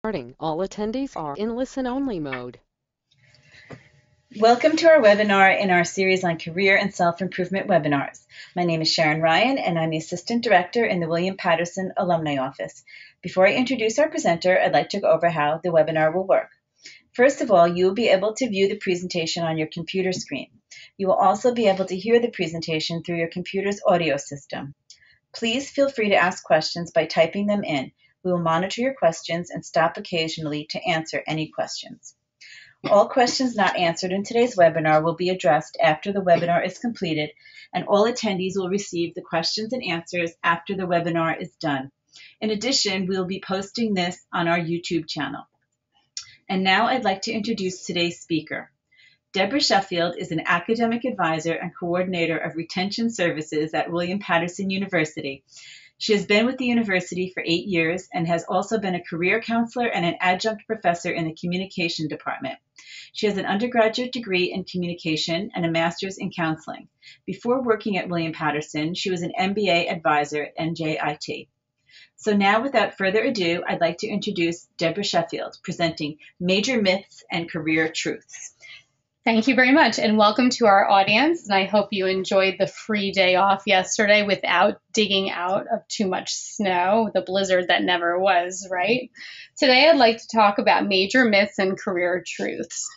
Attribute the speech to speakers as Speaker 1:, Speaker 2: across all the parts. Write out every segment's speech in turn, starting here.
Speaker 1: All attendees are in listen-only mode.
Speaker 2: Welcome to our webinar in our series on career and self-improvement webinars. My name is Sharon Ryan, and I'm the Assistant Director in the William Patterson Alumni Office. Before I introduce our presenter, I'd like to go over how the webinar will work. First of all, you will be able to view the presentation on your computer screen. You will also be able to hear the presentation through your computer's audio system. Please feel free to ask questions by typing them in. We will monitor your questions and stop occasionally to answer any questions. All questions not answered in today's webinar will be addressed after the webinar is completed, and all attendees will receive the questions and answers after the webinar is done. In addition, we will be posting this on our YouTube channel. And now I'd like to introduce today's speaker. Deborah Sheffield is an academic advisor and coordinator of retention services at William Patterson University. She has been with the university for 8 years and has also been a career counselor and an adjunct professor in the communication department. She has an undergraduate degree in communication and a master's in counseling. Before working at William Patterson, she was an MBA advisor at NJIT. So now, without further ado, I'd like to introduce Deborah Sheffield, presenting Major Myths and Career Truths.
Speaker 3: Thank you very much, and welcome to our audience. And I hope you enjoyed the free day off yesterday without digging out of too much snow, the blizzard that never was, right? Today, I'd like to talk about major myths and career truths.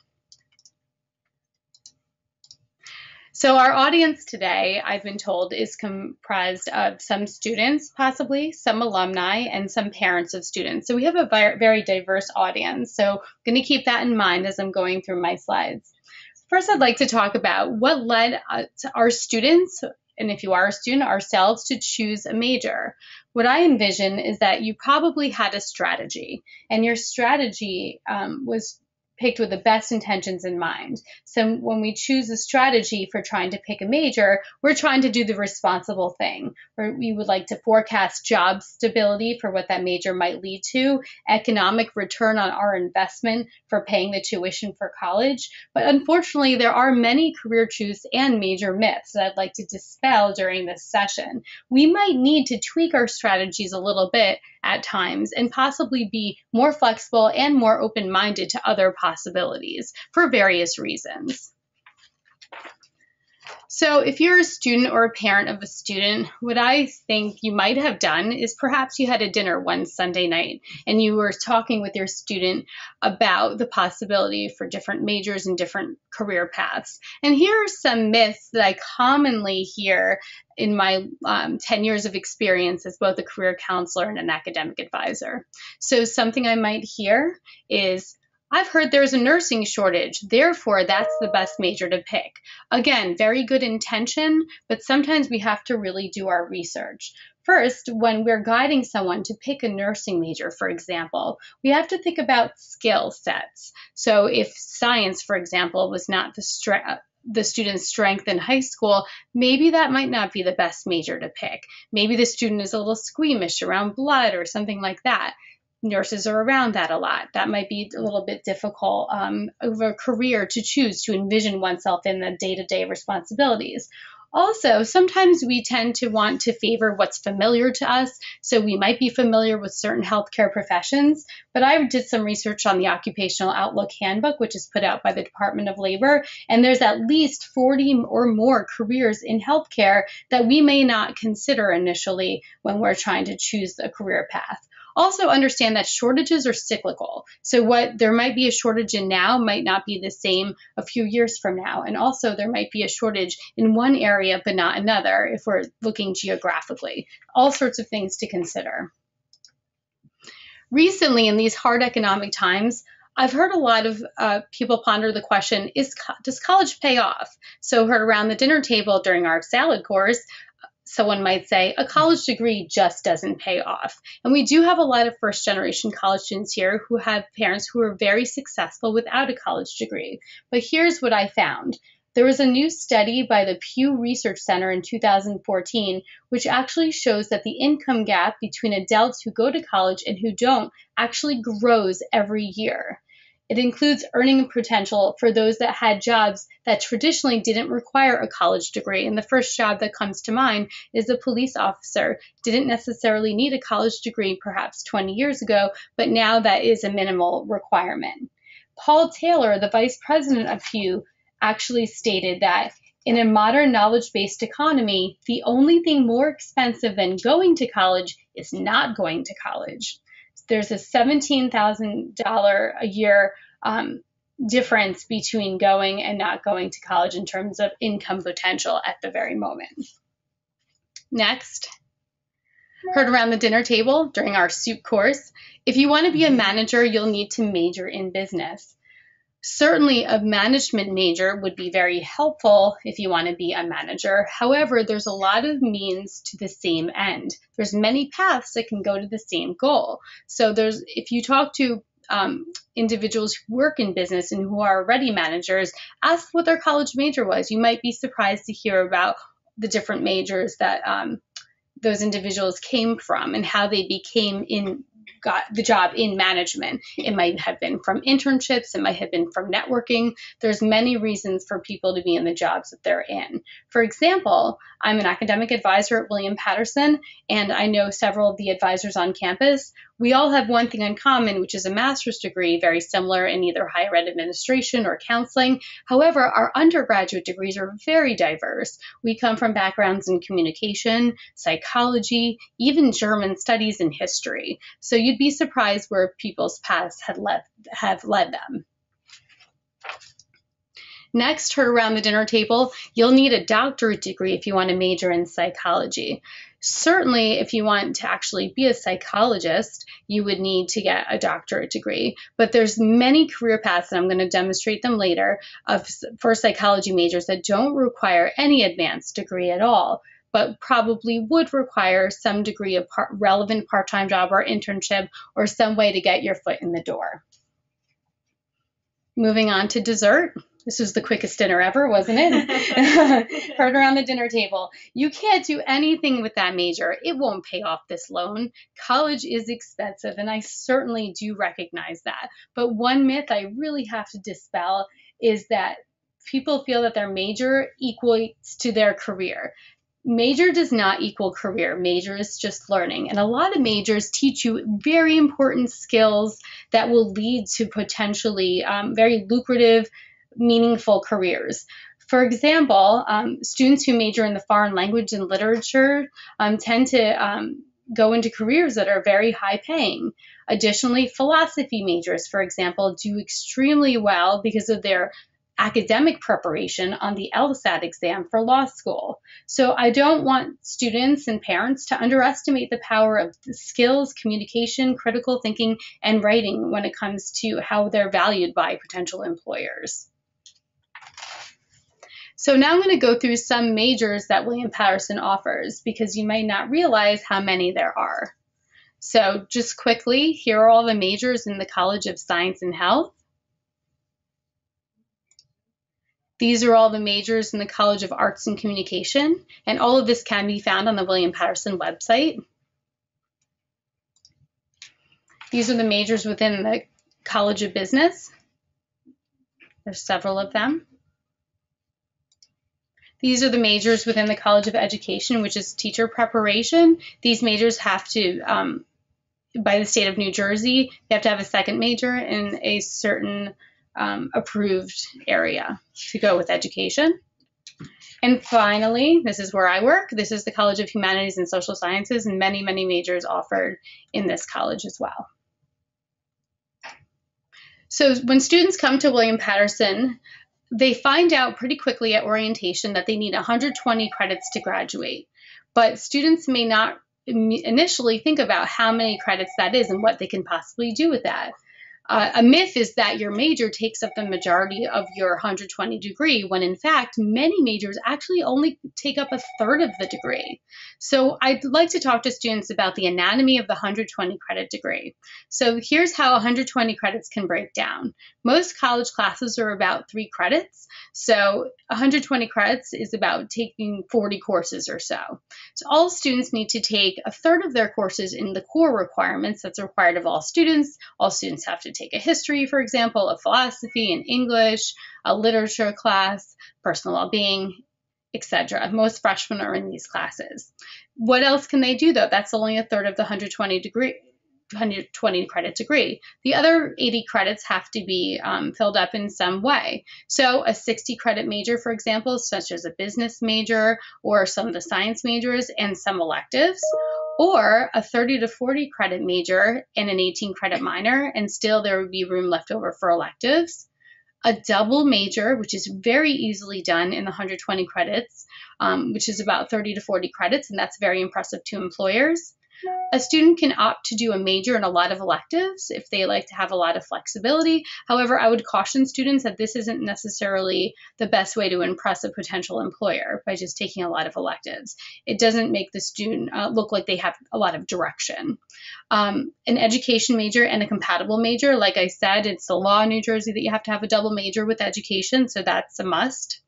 Speaker 3: So our audience today, I've been told, is comprised of some students, possibly, some alumni, and some parents of students. So we have a very diverse audience. So I'm going to keep that in mind as I'm going through my slides. First, I'd like to talk about what led our students, and if you are a student, ourselves, to choose a major. What I envision is that you probably had a strategy, and your strategy was picked with the best intentions in mind. So when we choose a strategy for trying to pick a major, we're trying to do the responsible thing, where we would like to forecast job stability for what that major might lead to, economic return on our investment for paying the tuition for college. But unfortunately, there are many career truths and major myths that I'd like to dispel during this session. We might need to tweak our strategies a little bit at times and possibly be more flexible and more open-minded to other possibilities for various reasons. So if you're a student or a parent of a student, what I think you might have done is perhaps you had a dinner one Sunday night and you were talking with your student about the possibility for different majors and different career paths. And here are some myths that I commonly hear in my 10 years of experience as both a career counselor and an academic advisor. So something I might hear is, I've heard there's a nursing shortage, therefore that's the best major to pick. Again, very good intention, but sometimes we have to really do our research. First, when we're guiding someone to pick a nursing major, for example, we have to think about skill sets. So if science, for example, was not the student's strength in high school, maybe that might not be the best major to pick. Maybe the student is a little squeamish around blood or something like that. Nurses are around that a lot. That might be a little bit difficult of a career to choose, to envision oneself in the day-to-day responsibilities. Also, sometimes we tend to want to favor what's familiar to us, so we might be familiar with certain healthcare professions, but I did some research on the Occupational Outlook Handbook, which is put out by the Department of Labor, and there's at least 40 or more careers in healthcare that we may not consider initially when we're trying to choose a career path. Also understand that shortages are cyclical. So what there might be a shortage in now might not be the same a few years from now. And also there might be a shortage in one area but not another if we're looking geographically. All sorts of things to consider. Recently, in these hard economic times, I've heard a lot of people ponder the question, does college pay off? So heard around the dinner table during our salad course, someone might say, a college degree just doesn't pay off. And we do have a lot of first-generation college students here who have parents who are very successful without a college degree. But here's what I found. There was a new study by the Pew Research Center in 2014, which actually shows that the income gap between adults who go to college and who don't actually grows every year. It includes earning potential for those that had jobs that traditionally didn't require a college degree. And the first job that comes to mind is a police officer. Didn't necessarily need a college degree perhaps 20 years ago, but now that is a minimal requirement. Paul Taylor, the vice president of Pew, actually stated that in a modern knowledge-based economy, the only thing more expensive than going to college is not going to college. There's a $17,000 a year difference between going and not going to college in terms of income potential at the very moment. Next, heard around the dinner table during our soup course, if you want to be a manager, you'll need to major in business. Certainly a management major would be very helpful if you want to be a manager. However, there's a lot of means to the same end. There's many paths that can go to the same goal. So if you talk to individuals who work in business and who are already managers, ask what their college major was. You might be surprised to hear about the different majors that those individuals came from and how they got the job in management. It might have been from internships. It might have been from networking. There's many reasons for people to be in the jobs that they're in. For example, I'm an academic advisor at William Patterson, and I know several of the advisors on campus. We all have one thing in common, which is a master's degree, very similar in either higher ed administration or counseling. However, our undergraduate degrees are very diverse. We come from backgrounds in communication, psychology, even German studies and history. So you'd be surprised where people's paths have led them. Next, heard around the dinner table, you'll need a doctorate degree if you want to major in psychology. Certainly, if you want to actually be a psychologist, you would need to get a doctorate degree. But there's many career paths, and I'm going to demonstrate them later, for psychology majors that don't require any advanced degree at all, but probably would require some degree of relevant part-time job or internship or some way to get your foot in the door. Moving on to dessert. This was the quickest dinner ever, wasn't it? Heard around the dinner table. You can't do anything with that major. It won't pay off this loan. College is expensive, and I certainly do recognize that. But one myth I really have to dispel is that people feel that their major equates to their career. Major does not equal career. Major is just learning. And a lot of majors teach you very important skills that will lead to potentially very lucrative, meaningful careers. For example, students who major in the foreign language and literature tend to go into careers that are very high paying. Additionally, philosophy majors, for example, do extremely well because of their academic preparation on the LSAT exam for law school. So I don't want students and parents to underestimate the power of the skills, communication, critical thinking, and writing when it comes to how they're valued by potential employers. So now I'm going to go through some majors that William Patterson offers because you might not realize how many there are. So just quickly, here are all the majors in the College of Science and Health. These are all the majors in the College of Arts and Communication, and all of this can be found on the William Patterson website. These are the majors within the College of Business. There's several of them. These are the majors within the College of Education, which is teacher preparation. These majors have to, by the state of New Jersey, you have to have a second major in a certain approved area to go with education. And finally, this is where I work. This is the College of Humanities and Social Sciences, and many, many majors offered in this college as well. So when students come to William Patterson, they find out pretty quickly at orientation that they need 120 credits to graduate. But students may not initially think about how many credits that is and what they can possibly do with that. A myth is that your major takes up the majority of your 120 degree, when in fact, many majors actually only take up a third of the degree. So I'd like to talk to students about the anatomy of the 120 credit degree. So here's how 120 credits can break down. Most college classes are about 3 credits. So 120 credits is about taking 40 courses or so. So all students need to take a third of their courses in the core requirements that's required of all students. All students have to take a history, for example, a philosophy, an English, a literature class, personal well-being, etc. Most freshmen are in these classes. What else can they do, though? That's only a third of the 120 credit degree. The other 80 credits have to be filled up in some way. So a 60 credit major, for example, such as a business major or some of the science majors and some electives, or a 30 to 40 credit major and an 18 credit minor, and still there would be room left over for electives. A double major, which is very easily done in the 120 credits, which is about 30 to 40 credits, and that's very impressive to employers. A student can opt to do a major and a lot of electives if they like to have a lot of flexibility. However, I would caution students that this isn't necessarily the best way to impress a potential employer by just taking a lot of electives. It doesn't make the student look like they have a lot of direction. An education major and a compatible major, like I said, it's the law in New Jersey that you have to have a double major with education, so that's a must.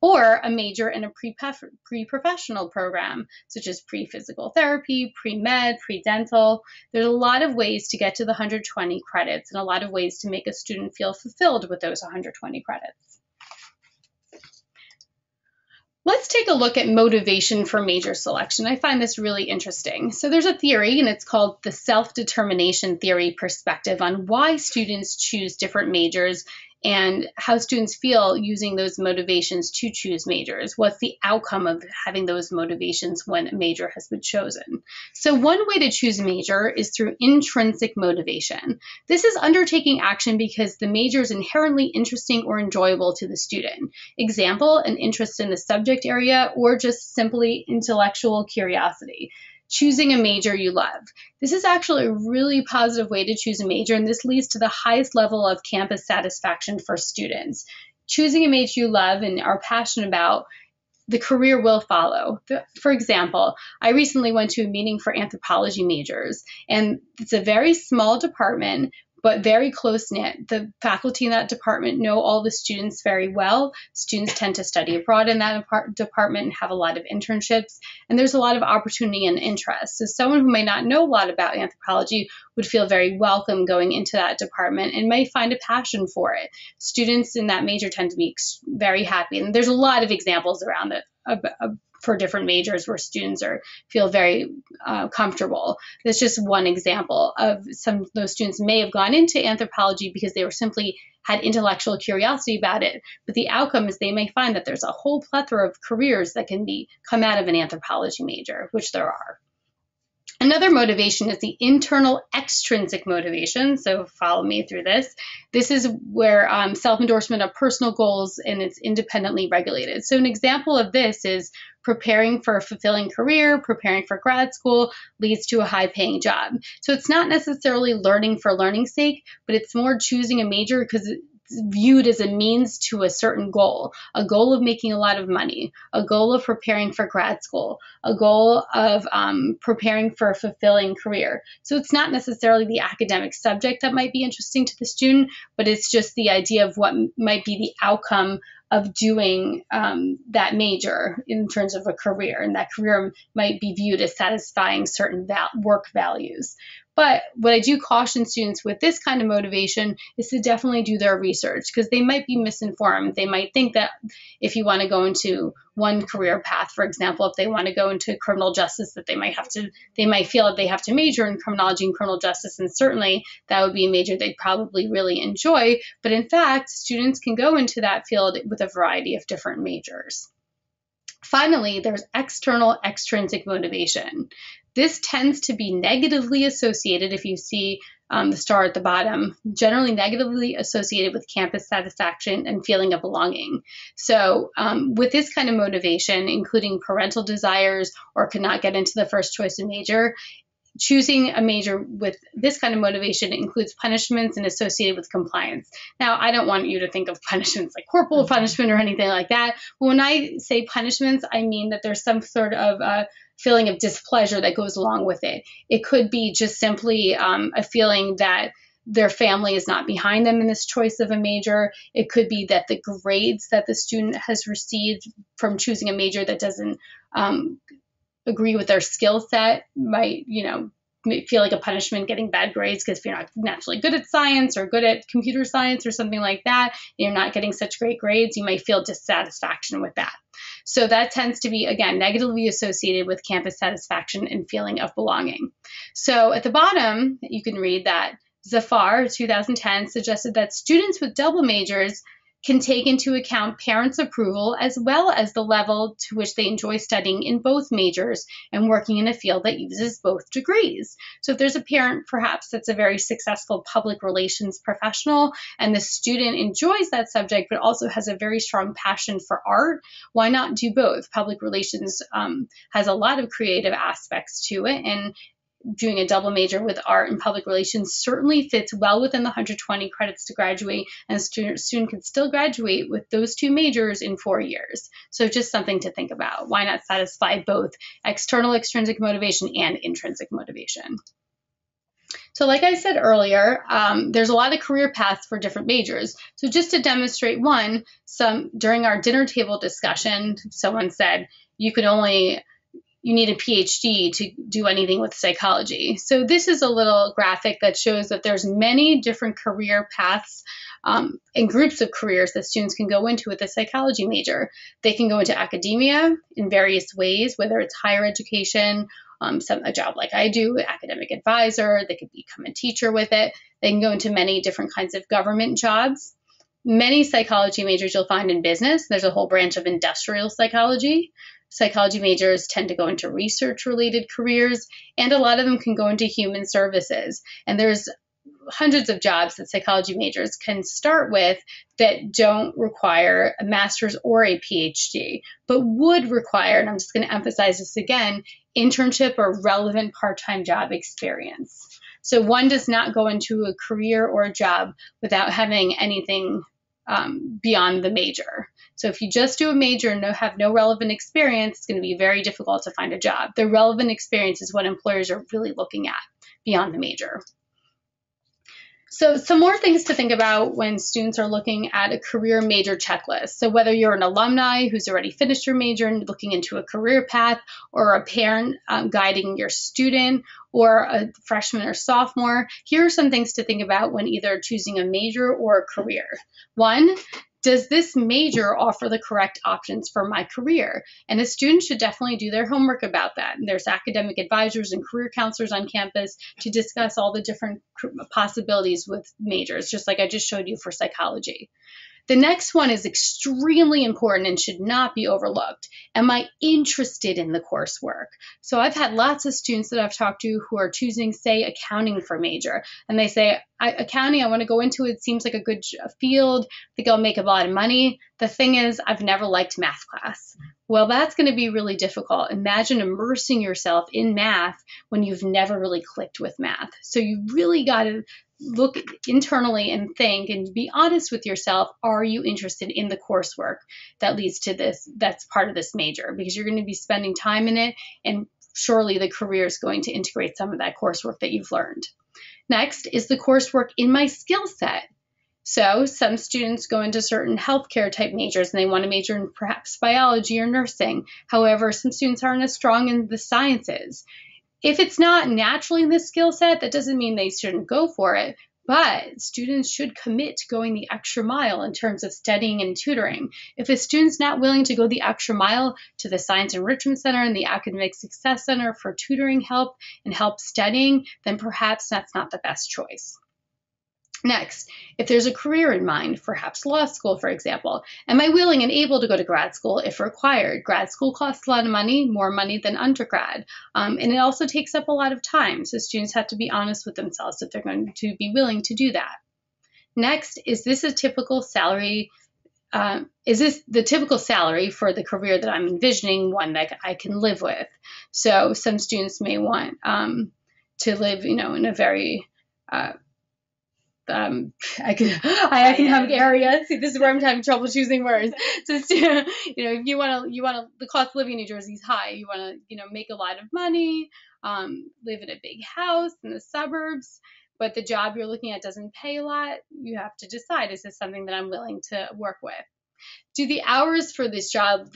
Speaker 3: Or a major in a pre-professional program, such as pre-physical therapy, pre-med, pre-dental. There's a lot of ways to get to the 120 credits and a lot of ways to make a student feel fulfilled with those 120 credits. Let's take a look at motivation for major selection. I find this really interesting. So there's a theory, and it's called the self-determination theory perspective on why students choose different majors and how students feel using those motivations to choose majors. What's the outcome of having those motivations when a major has been chosen? So one way to choose a major is through intrinsic motivation. This is undertaking action because the major is inherently interesting or enjoyable to the student. Example, an interest in a subject area or just simply intellectual curiosity. Choosing a major you love. This is actually a really positive way to choose a major, and this leads to the highest level of campus satisfaction for students. Choosing a major you love and are passionate about, the career will follow. For example, I recently went to a meeting for anthropology majors, and it's a very small department, but very close-knit. The faculty in that department know all the students very well. Students tend to study abroad in that department and have a lot of internships, and there's a lot of opportunity and interest. So someone who may not know a lot about anthropology would feel very welcome going into that department and may find a passion for it. Students in that major tend to be very happy, and there's a lot of examples around it for different majors where students feel very comfortable. That's just one example of some of those students may have gone into anthropology because they were simply had intellectual curiosity about it. But the outcome is they may find that there's a whole plethora of careers that can come out of an anthropology major, which there are. Another motivation is the internal extrinsic motivation. So follow me through this. This is where self-endorsement of personal goals, and it's independently regulated. So an example of this is preparing for a fulfilling career, preparing for grad school leads to a high-paying job. So it's not necessarily learning for learning's sake, but it's more choosing a major because it's viewed as a means to a certain goal, a goal of making a lot of money, a goal of preparing for grad school, a goal of preparing for a fulfilling career. So it's not necessarily the academic subject that might be interesting to the student, but it's just the idea of what might be the outcome of doing that major in terms of a career, and that career might be viewed as satisfying certain work values. But what I do caution students with this kind of motivation is to definitely do their research, because they might be misinformed. They might think that if you want to go into one career path, for example, if they want to go into criminal justice, that they might feel that they have to major in criminology and criminal justice, and certainly that would be a major they'd probably really enjoy. But in fact, students can go into that field with a variety of different majors. Finally, there's external extrinsic motivation. This tends to be negatively associated, if you see the star at the bottom, generally negatively associated with campus satisfaction and feeling of belonging. So with this kind of motivation, including parental desires or could not get into the first choice of major, choosing a major with this kind of motivation includes punishments and associated with compliance. Now, I don't want you to think of punishments like corporal punishment or anything like that. But when I say punishments, I mean that there's some sort of feeling of displeasure that goes along with it. It could be just simply a feeling that their family is not behind them in this choice of a major. It could be that the grades that the student has received from choosing a major that doesn't agree with their skill set might, feel like a punishment getting bad grades because if you're not naturally good at science or good at computer science or something like that, and you're not getting such great grades, you might feel dissatisfaction with that. So that tends to be, again, negatively associated with campus satisfaction and feeling of belonging. So at the bottom, you can read that Zafar, 2010, suggested that students with double majors can take into account parents' approval as well as the level to which they enjoy studying in both majors and working in a field that uses both degrees. So if there's a parent perhaps that's a very successful public relations professional and the student enjoys that subject but also has a very strong passion for art, why not do both? Public relations has a lot of creative aspects to it, and doing a double major with art and public relations certainly fits well within the 120 credits to graduate, and a student can still graduate with those two majors in 4 years. So just something to think about. Why not satisfy both external extrinsic motivation and intrinsic motivation? So like I said earlier, there's a lot of career paths for different majors. So just to demonstrate one, during our dinner table discussion, someone said you need a PhD to do anything with psychology. So this is a little graphic that shows that there's many different career paths and groups of careers that students can go into with a psychology major. They can go into academia in various ways, whether it's higher education, a job like I do, academic advisor, they could become a teacher with it. They can go into many different kinds of government jobs. Many psychology majors you'll find in business. There's a whole branch of industrial psychology. Psychology majors tend to go into research-related careers, and a lot of them can go into human services. And there's hundreds of jobs that psychology majors can start with that don't require a master's or a PhD, but would require, and I'm just going to emphasize this again, internship or relevant part-time job experience. So one does not go into a career or a job without having anything beyond the major. So if you just do a major and have no relevant experience, it's going to be very difficult to find a job. The relevant experience is what employers are really looking at beyond the major. So some more things to think about when students are looking at a career major checklist. So whether you're an alumni who's already finished your major and looking into a career path, or a parent guiding your student, or a freshman or sophomore, here are some things to think about when either choosing a major or a career. One, does this major offer the correct options for my career? And a student should definitely do their homework about that. And there's academic advisors and career counselors on campus to discuss all the different possibilities with majors, just like I just showed you for psychology. The next one is extremely important and should not be overlooked. Am I interested in the coursework? So I've had lots of students that I've talked to who are choosing, say, accounting for major. And they say, accounting, I want to go into it. Seems like a good field. I think I'll make a lot of money. The thing is, I've never liked math class. Well, that's going to be really difficult. Imagine immersing yourself in math when you've never really clicked with math. So you really got to look internally and think and be honest with yourself. Are you interested in the coursework that leads to this, that's part of this major? Because you're going to be spending time in it, and surely the career is going to integrate some of that coursework that you've learned. Next is the coursework in my skill set. So some students go into certain healthcare type majors and they want to major in perhaps biology or nursing. However, some students aren't as strong in the sciences. If it's not naturally in the skill set, that doesn't mean they shouldn't go for it, but students should commit to going the extra mile in terms of studying and tutoring. If a student's not willing to go the extra mile to the Science Enrichment Center and the Academic Success Center for tutoring help and help studying, then perhaps that's not the best choice. Next, if there's a career in mind, perhaps law school, for example, am I willing and able to go to grad school if required? Grad school costs a lot of money, more money than undergrad, and it also takes up a lot of time. So students have to be honest with themselves if they're going to be willing to do that. Next, is this a typical salary? Is this the typical salary for the career that I'm envisioning, one that I can live with? So some students may want to live, in a very economic area. See, this is where I'm having trouble choosing words. So, if you want to, the cost of living in New Jersey is high. You want to, make a lot of money, live in a big house in the suburbs, but the job you're looking at doesn't pay a lot. You have to decide, is this something that I'm willing to work with? Do the hours for this job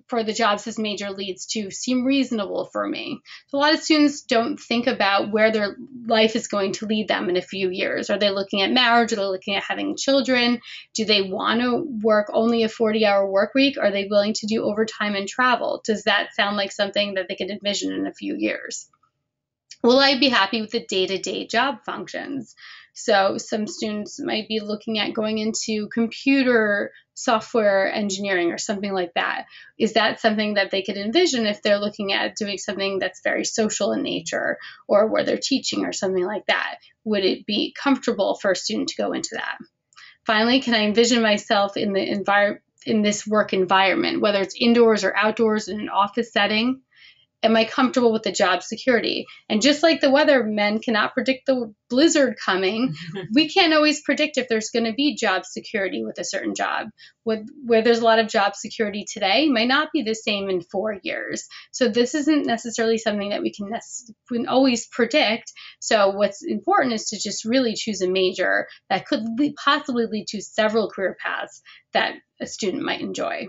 Speaker 3: for the jobs this major leads to seem reasonable for me. So a lot of students don't think about where their life is going to lead them in a few years. Are they looking at marriage? Are they looking at having children? Do they want to work only a 40-hour work week? Are they willing to do overtime and travel? Does that sound like something that they can envision in a few years? Will I be happy with the day-to-day job functions? So some students might be looking at going into computer software engineering or something like that. Is that something that they could envision if they're looking at doing something that's very social in nature, or where they're teaching or something like that? Would it be comfortable for a student to go into that? Finally, can I envision myself in this work environment, whether it's indoors or outdoors in an office setting? Am I comfortable with the job security? And just like the weathermen cannot predict the blizzard coming, we can't always predict if there's going to be job security with a certain job. Where there's a lot of job security today might not be the same in 4 years. So this isn't necessarily something that we can always predict. So what's important is to just really choose a major that could possibly lead to several career paths that a student might enjoy.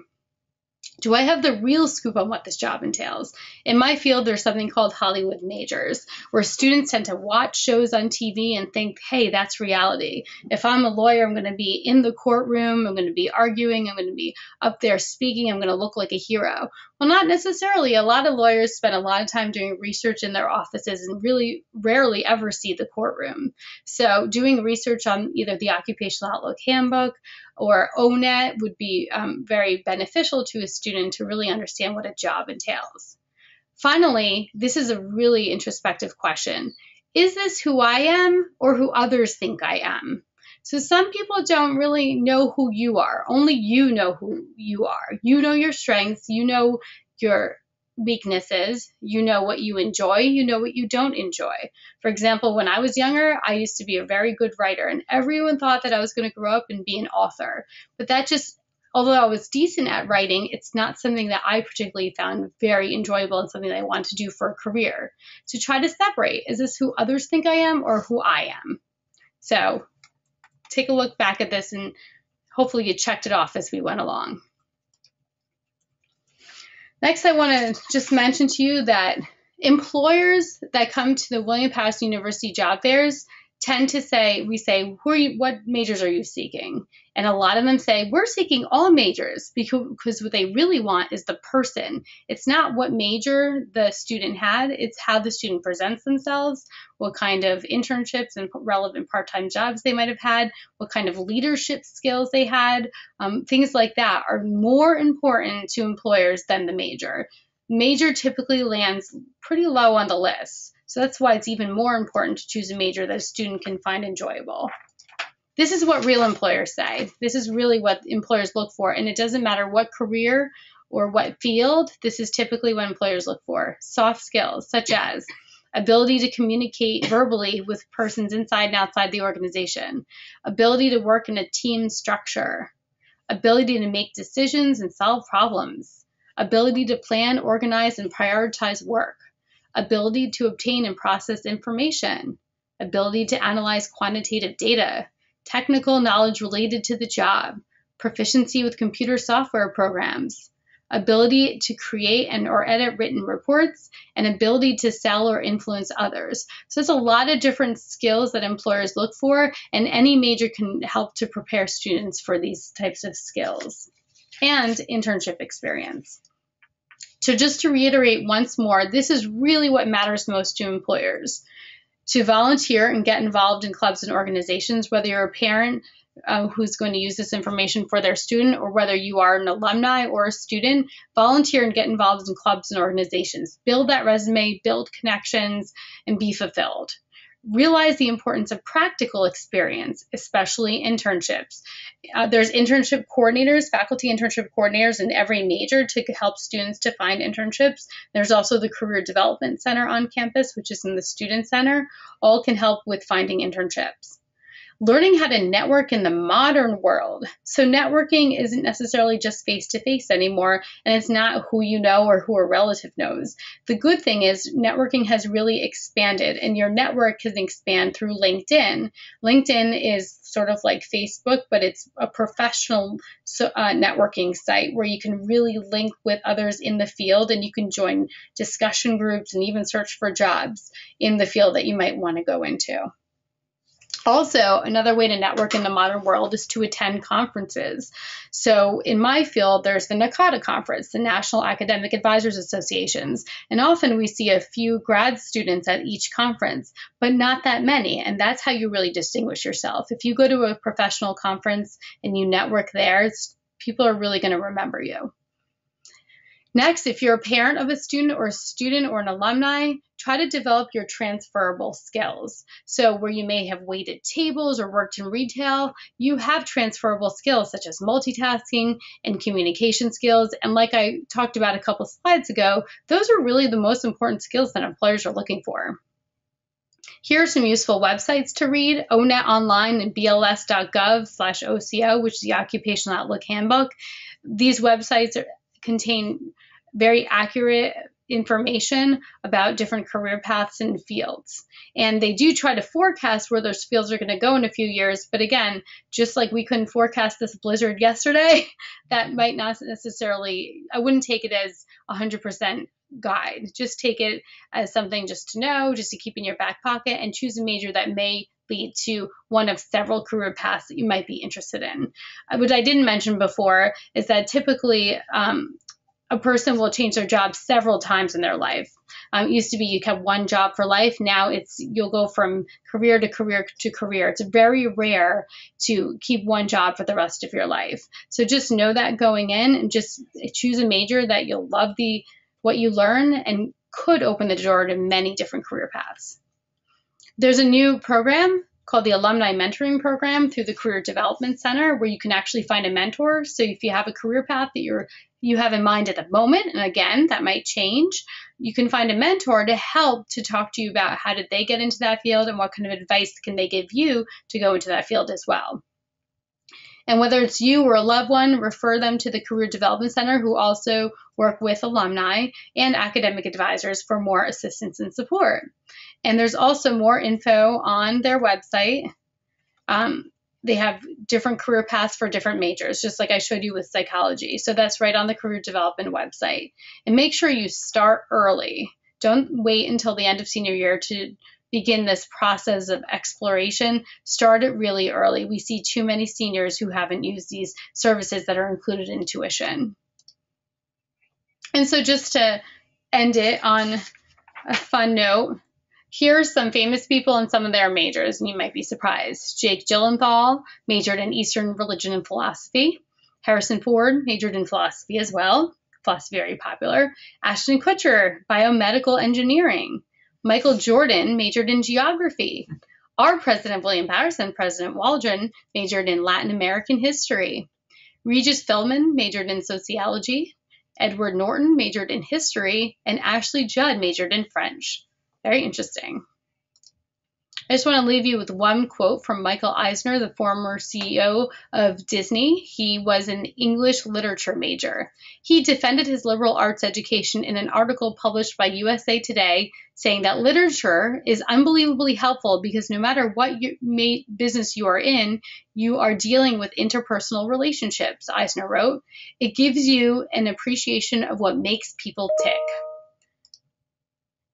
Speaker 3: Do I have the real scoop on what this job entails? In my field, there's something called Hollywood majors, where students tend to watch shows on TV and think, hey, that's reality. If I'm a lawyer, I'm going to be in the courtroom, I'm going to be arguing, I'm going to be up there speaking, I'm going to look like a hero. Well, not necessarily. A lot of lawyers spend a lot of time doing research in their offices and really rarely ever see the courtroom. So doing research on either the Occupational Outlook Handbook or ONET would be very beneficial to a student to really understand what a job entails. Finally, this is a really introspective question. Is this who I am or who others think I am? So some people don't really know who you are. Only you know who you are. You know your strengths. You know your weaknesses. You know what you enjoy. You know what you don't enjoy. For example, when I was younger, I used to be a very good writer, and everyone thought that I was going to grow up and be an author. But that just, although I was decent at writing, it's not something that I particularly found very enjoyable and something that I want to do for a career. So try to separate. Is this who others think I am or who I am? So take a look back at this, and hopefully you checked it off as we went along. Next, I want to just mention to you that employers that come to the William Patterson University job fairs tend to say, what majors are you seeking? And a lot of them say, we're seeking all majors, because what they really want is the person. It's not what major the student had, it's how the student presents themselves, what kind of internships and relevant part-time jobs they might have had, what kind of leadership skills they had. Things like that are more important to employers than the major. Major typically lands pretty low on the list. So that's why it's even more important to choose a major that a student can find enjoyable. This is what real employers say. This is really what employers look for. And it doesn't matter what career or what field, this is typically what employers look for. Soft skills, such as ability to communicate verbally with persons inside and outside the organization, ability to work in a team structure, ability to make decisions and solve problems, ability to plan, organize, and prioritize work, ability to obtain and process information, ability to analyze quantitative data, technical knowledge related to the job, proficiency with computer software programs, ability to create and or edit written reports, and ability to sell or influence others. So there's a lot of different skills that employers look for, and any major can help to prepare students for these types of skills. And internship experience. So just to reiterate once more, this is really what matters most to employers. To volunteer and get involved in clubs and organizations, whether you're a parent who's going to use this information for their student, or whether you are an alumni or a student, volunteer and get involved in clubs and organizations. Build that resume, build connections, and be fulfilled. Realize the importance of practical experience, especially internships. There's internship coordinators, faculty internship coordinators in every major to help students to find internships. There's also the Career Development Center on campus, which is in the Student Center. All can help with finding internships. learning how to network in the modern world. So networking isn't necessarily just face-to-face anymore, and it's not who you know or who a relative knows. The good thing is networking has really expanded, and your network can expand through LinkedIn. LinkedIn is sort of like Facebook, but it's a professional networking site where you can really link with others in the field, and you can join discussion groups and even search for jobs in the field that you might want to go into. Also, another way to network in the modern world is to attend conferences. So in my field, there's the NACADA conference, the National Academic Advisors Associations, and often we see a few grad students at each conference, but not that many, and that's how you really distinguish yourself. If you go to a professional conference and you network there, people are really going to remember you. Next, if you're a parent of a student or an alumni, try to develop your transferable skills. So where you may have waited tables or worked in retail, you have transferable skills such as multitasking and communication skills. And like I talked about a couple slides ago, those are really the most important skills that employers are looking for. Here are some useful websites to read: ONET Online and bls.gov/OCO, which is the Occupational Outlook Handbook. These websites contain very accurate information about different career paths and fields. And they do try to forecast where those fields are going to go in a few years. But again, just like we couldn't forecast this blizzard yesterday, that might not necessarily, I wouldn't take it as 100% guide. Just take it as something just to know, just to keep in your back pocket, and choose a major that may lead to one of several career paths that you might be interested in. What I didn't mention before is that typically a person will change their job several times in their life. It used to be you kept one job for life. Now you'll go from career to career to career. It's very rare to keep one job for the rest of your life. So just know that going in, and just choose a major that you'll love what you learn and could open the door to many different career paths. There's a new program called the Alumni Mentoring Program through the Career Development Center, where you can actually find a mentor. So if you have a career path that you have in mind at the moment, and again, that might change, you can find a mentor to help to talk to you about how did they get into that field and what kind of advice can they give you to go into that field as well. And whether it's you or a loved one, refer them to the Career Development Center, who also work with alumni and academic advisors for more assistance and support. And there's also more info on their website. They have different career paths for different majors, just like I showed you with psychology. So that's right on the Career Development website. And make sure you start early. Don't wait until the end of senior year to begin this process of exploration. Start it really early. We see too many seniors who haven't used these services that are included in tuition. And so just to end it on a fun note, here's some famous people and some of their majors, and you might be surprised. Jake Gyllenhaal majored in Eastern religion and philosophy. Harrison Ford majored in philosophy as well. Philosophy, very popular. Ashton Kutcher, biomedical engineering. Michael Jordan majored in geography. Our president, William Patterson, President Waldron, majored in Latin American history. Regis Philbin majored in sociology. Edward Norton majored in history. And Ashley Judd majored in French. Very interesting. I just want to leave you with one quote from Michael Eisner, the former CEO of Disney. He was an English literature major. He defended his liberal arts education in an article published by USA Today, saying that literature is unbelievably helpful because no matter what business you are in, you are dealing with interpersonal relationships, Eisner wrote. It gives you an appreciation of what makes people tick.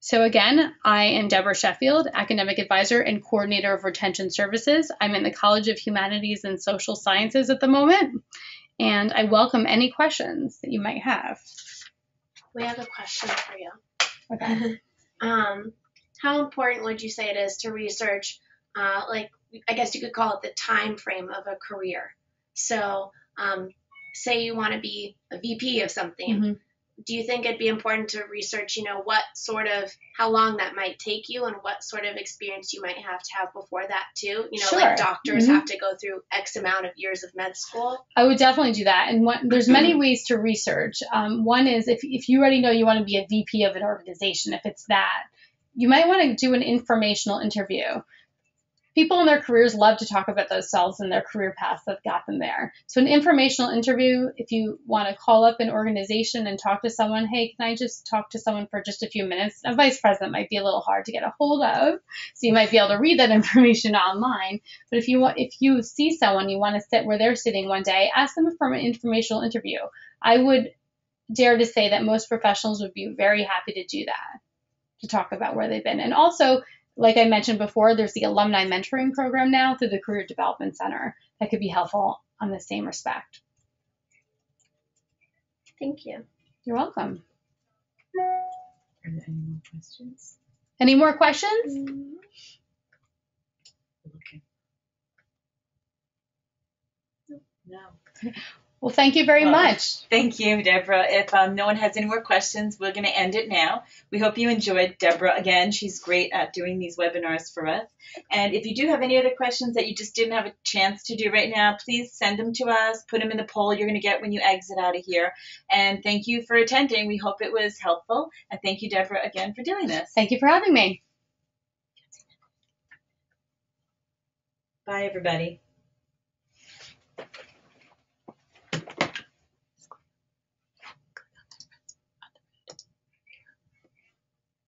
Speaker 3: So again, I am Deborah Sheffield, Academic Advisor and Coordinator of Retention Services. I'm in the College of Humanities and Social Sciences at the moment, and I welcome any questions that you might have.
Speaker 4: We have a question for you.
Speaker 3: Okay.
Speaker 4: How important would you say it is to research, I guess you could call it the time frame of a career? So say you want to be a VP of something. Mm-hmm. Do you think it'd be important to research, how long that might take you and what sort of experience you might have to have before that too?
Speaker 3: Sure.
Speaker 4: Like doctors have to go through X amount of years of med school.
Speaker 3: I would definitely do that. And there's many ways to research. One is if you already know you want to be a VP of an organization, if it's that, you might want to do an informational interview. People in their careers love to talk about themselves and their career paths that got them there. So an informational interview, if you want to call up an organization and talk to someone, hey, can I just talk to someone for just a few minutes? A vice president might be a little hard to get a hold of, so you might be able to read that information online. But if you see someone, you want to sit where they're sitting one day, ask them for an informational interview. I would dare to say that most professionals would be very happy to do that, to talk about where they've been. And also, like I mentioned before, there's the alumni mentoring program now through the Career Development Center that could be helpful on the same respect.
Speaker 4: Thank you.
Speaker 3: You're welcome.
Speaker 2: Are there any more questions?
Speaker 3: Any more questions?
Speaker 2: Okay. No.
Speaker 3: Well, thank you very
Speaker 2: Well,
Speaker 3: much.
Speaker 2: Thank you, Deborah. If no one has any more questions, we're going to end it now. We hope you enjoyed Deborah. Again, she's great at doing these webinars for us. And if you do have any other questions that you just didn't have a chance to do right now, please send them to us. Put them in the poll you're going to get when you exit out of here. And thank you for attending. We hope it was helpful. And thank you, Deborah, again for doing this.
Speaker 3: Thank you for having me.
Speaker 2: Bye, everybody.